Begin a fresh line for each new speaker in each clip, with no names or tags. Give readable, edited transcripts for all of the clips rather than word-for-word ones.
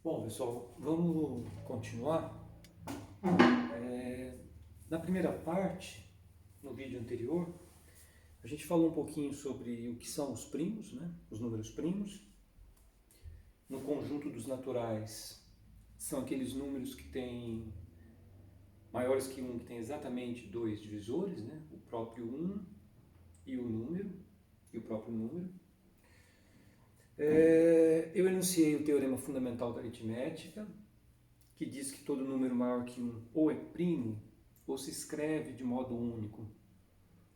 Bom, pessoal, vamos continuar. Na primeira parte, no vídeo anterior, a gente falou um pouquinho sobre o que são os primos, né? Os números primos. No conjunto dos naturais, são aqueles números que têm maiores que um, que tem exatamente dois divisores, né? O próprio um e o número, e o próprio número. Eu enunciei o teorema fundamental da aritmética, que diz que todo número maior que um ou é primo ou se escreve de modo único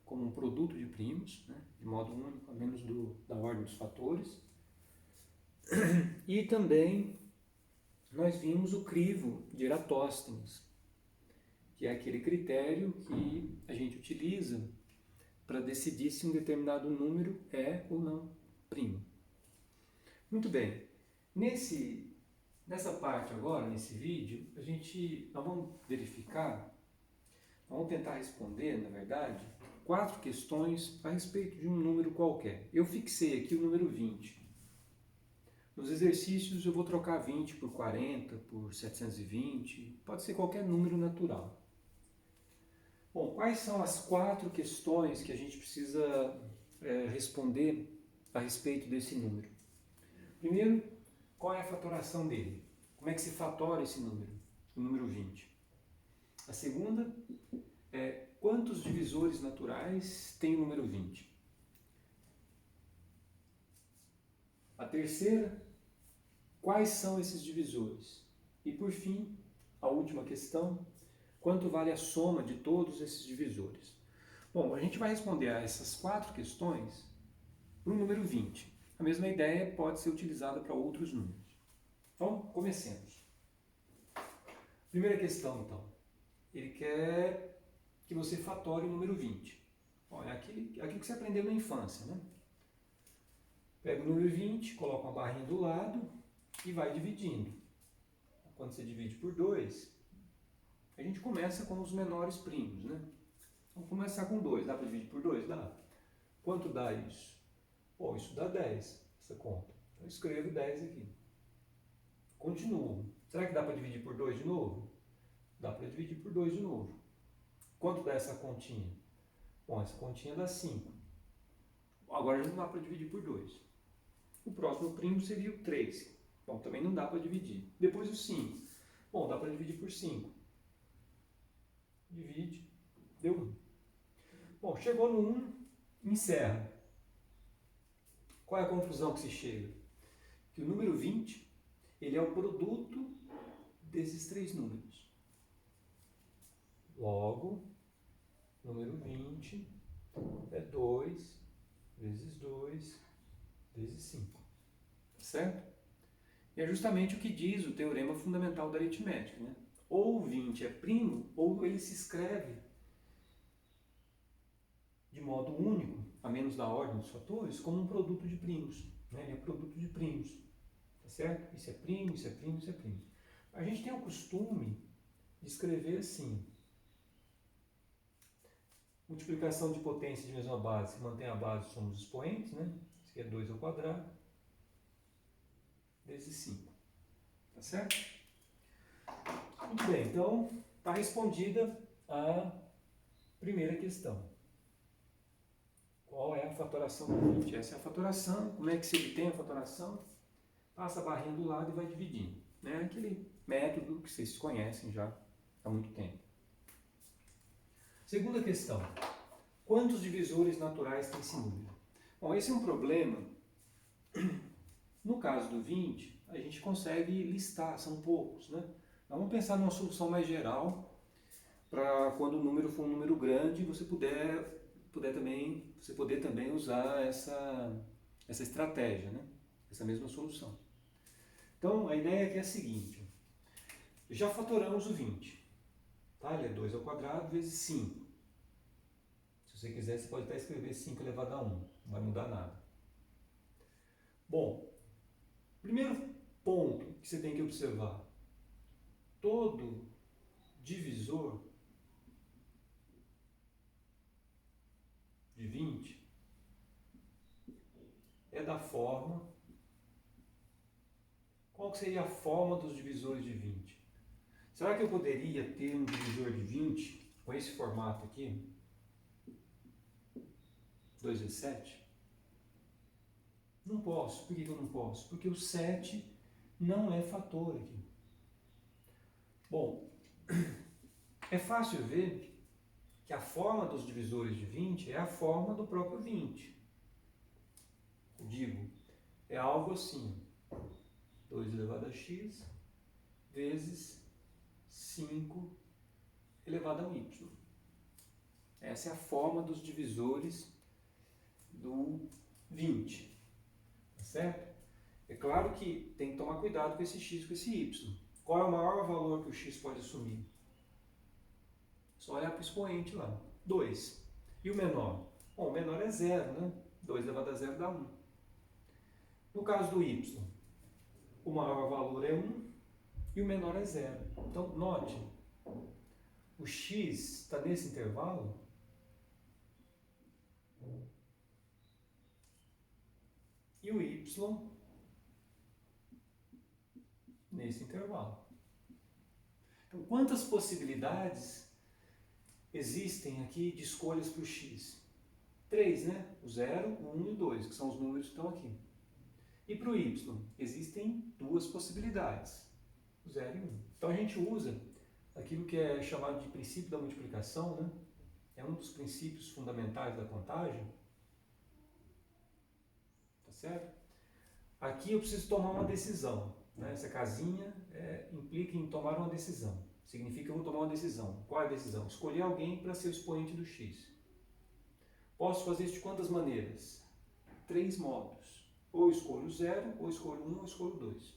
como um produto de primos, né, de modo único, a menos da ordem dos fatores. E também nós vimos o crivo de Eratóstenes, que é aquele critério que a gente utiliza para decidir se um determinado número é ou não primo. Muito bem, nessa parte agora, nesse vídeo, nós vamos verificar, vamos tentar responder, na verdade, 4 questões a respeito de um número qualquer. Eu fixei aqui o número 20. Nos exercícios eu vou trocar 20 por 40, por 720, pode ser qualquer número natural. Bom, quais são as 4 questões que a gente precisa responder a respeito desse número? Primeiro, qual é a fatoração dele? Como é que se fatora esse número, o número 20? A segunda é quantos divisores naturais tem o número 20? A terceira, quais são esses divisores? E por fim, a última questão, quanto vale a soma de todos esses divisores? Bom, a gente vai responder a essas 4 questões para o número 20. A mesma ideia pode ser utilizada para outros números. Então, comecemos. Primeira questão, então. Ele quer que você fatore o número 20. Bom, é aquilo que você aprendeu na infância, né? Pega o número 20, coloca uma barrinha do lado e vai dividindo. Quando você divide por 2, a gente começa com os menores primos, né? Vamos começar com 2. Dá para dividir por 2? Dá. Quanto dá isso? Bom, isso dá 10, essa conta. Então eu escrevo 10 aqui. Continuo. Será que dá para dividir por 2 de novo? Dá para dividir por 2 de novo. Quanto dá essa continha? Bom, essa continha dá 5. Agora já não dá para dividir por 2. O próximo primo seria o 3. Bom, também não dá para dividir. Depois o 5. Bom, dá para dividir por 5. Divide. Deu 1. Bom, chegou no 1, encerra. Qual é a conclusão que se chega? Que o número 20, ele é o produto desses 3 números. Logo, número 20 é 2 vezes 2 vezes 5. Certo? E é justamente o que diz o teorema fundamental da aritmética, né? Ou 20 é primo, ou ele se escreve de modo único, a menos da ordem dos fatores, como um produto de primos. Né? Ele é produto de primos. Tá certo? Isso é primo, isso é primo, isso é primo. A gente tem o costume de escrever assim. Multiplicação de potência de mesma base, se mantém a base, somos os expoentes, né? Isso aqui é 2 ao quadrado, vezes 5. Tá certo? Muito bem, então está respondida a primeira questão. Qual é a fatoração do 20? Essa é a fatoração. Como é que se obtém a fatoração? Passa a barrinha do lado e vai dividindo. Né? Aquele método que vocês conhecem já há muito tempo. Segunda questão. Quantos divisores naturais tem esse número? Bom, esse é um problema. No caso do 20, a gente consegue listar, são poucos, né? Vamos pensar numa solução mais geral, para quando o número for um número grande, você poder também usar essa estratégia, né? Essa mesma solução. Então, a ideia aqui é a seguinte. Já fatoramos o 20. Tá? Ele é 2 ao quadrado vezes 5. Se você quiser, você pode até escrever 5 elevado a 1. Não vai mudar nada. Bom, primeiro ponto que você tem que observar. Todo divisor de 20 é da forma qual que seria a forma dos divisores de 20? Será que eu poderia ter um divisor de 20 com esse formato aqui? 2 vezes 7? Não posso. Por que eu não posso? Porque o 7 não é fator aqui. Bom, é fácil ver que a forma dos divisores de 20 é a forma do próprio 20. Eu digo, é algo assim, 2 elevado a x vezes 5 elevado a y. Essa é a forma dos divisores do 20. Tá certo? É claro que tem que tomar cuidado com esse x e com esse y. Qual é o maior valor que o x pode assumir? Só olhar para o expoente lá. 2. E o menor? Bom, o menor é 0, né? 2 elevado a 0 dá 1. No caso do y, o maior valor é 1 e o menor é 0. Então, note, o x está nesse intervalo e o y nesse intervalo. Então, quantas possibilidades existem aqui de escolhas para o x? 3, né? O 0, o 1 e o 2, que são os números que estão aqui. E para o y, existem 2 possibilidades, o 0 e 1. Então a gente usa aquilo que é chamado de princípio da multiplicação, né? É um dos princípios fundamentais da contagem. Tá certo? Aqui eu preciso tomar uma decisão, né? Essa casinha implica em tomar uma decisão. Significa que eu vou tomar uma decisão. Qual é a decisão? Escolher alguém para ser o expoente do x. Posso fazer isso de quantas maneiras? 3 modos. Ou escolho 0, ou escolho 1, ou escolho 2.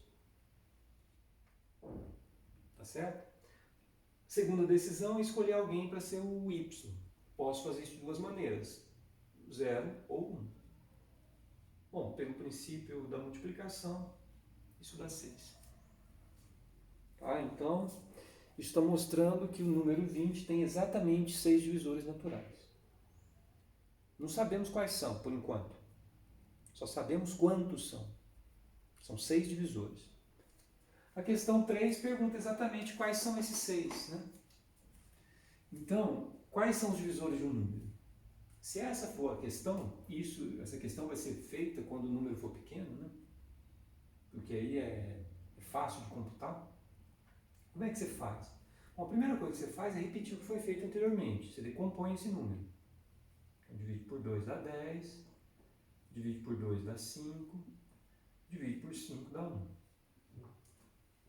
Tá certo? Segunda decisão é escolher alguém para ser o y. Posso fazer isso de 2 maneiras. 0 ou 1. Bom, pelo princípio da multiplicação, isso dá 6. Tá? Então, isso está mostrando que o número 20 tem exatamente 6 divisores naturais. Não sabemos quais são, por enquanto. Só sabemos quantos são. São 6 divisores. A questão 3 pergunta exatamente quais são esses 6. Né? Então, quais são os divisores de um número? Se essa for a questão, essa questão vai ser feita quando o número for pequeno, né? Porque aí é fácil de computar. Como é que você faz? Bom, a primeira coisa que você faz é repetir o que foi feito anteriormente. Você decompõe esse número. Então, divide por 2 dá 10, divide por 2 dá 5, divide por 5 dá 1.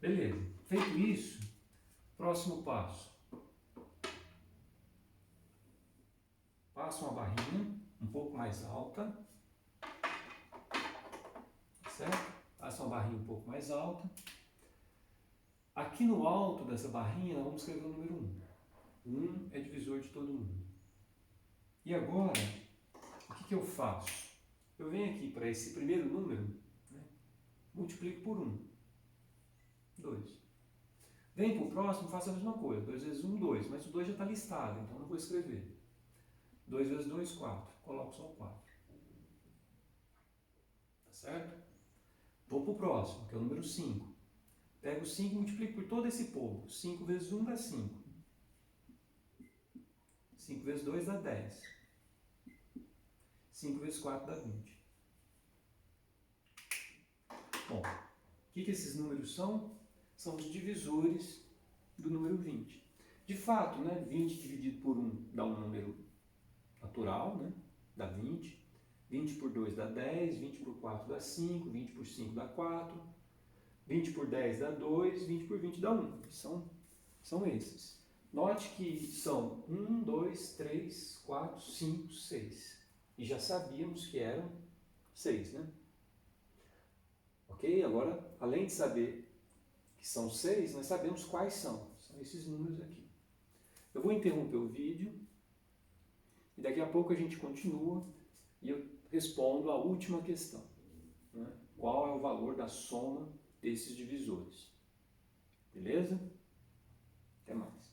Beleza. Feito isso, próximo passo. Passa uma barrinha um pouco mais alta, certo? Passa uma barrinha um pouco mais alta. Aqui no alto dessa barrinha, nós vamos escrever o número 1. 1 é divisor de todo mundo. E agora, o que eu faço? Eu venho aqui para esse primeiro número, né? Multiplico por 1. 2. Vem para o próximo, faço a mesma coisa. 2 vezes 1, 2. Mas o 2 já está listado, então não vou escrever. 2 vezes 2, 4. Coloco só o 4. Tá certo? Vou para o próximo, que é o número 5. Pego o 5 e multiplico por todo esse povo. 5 vezes 1 dá 5. 5 vezes 2 dá 10. 5 vezes 4 dá 20. Bom, o que esses números são? São os divisores do número 20. De fato, né, 20 dividido por 1 dá um número natural, né, dá 20. 20 por 2 dá 10, 20 por 4 dá 5, 20 por 5 dá 4, 20 por 10 dá 2, 20 por 20 dá 1. São esses. Note que são 1, 2, 3, 4, 5, 6. E já sabíamos que eram 6, né? Ok? Agora, além de saber que são 6, nós sabemos quais são. São esses números aqui. Eu vou interromper o vídeo e daqui a pouco a gente continua e eu respondo a última questão. Né? Qual é o valor da soma desses divisores? Beleza? Até mais.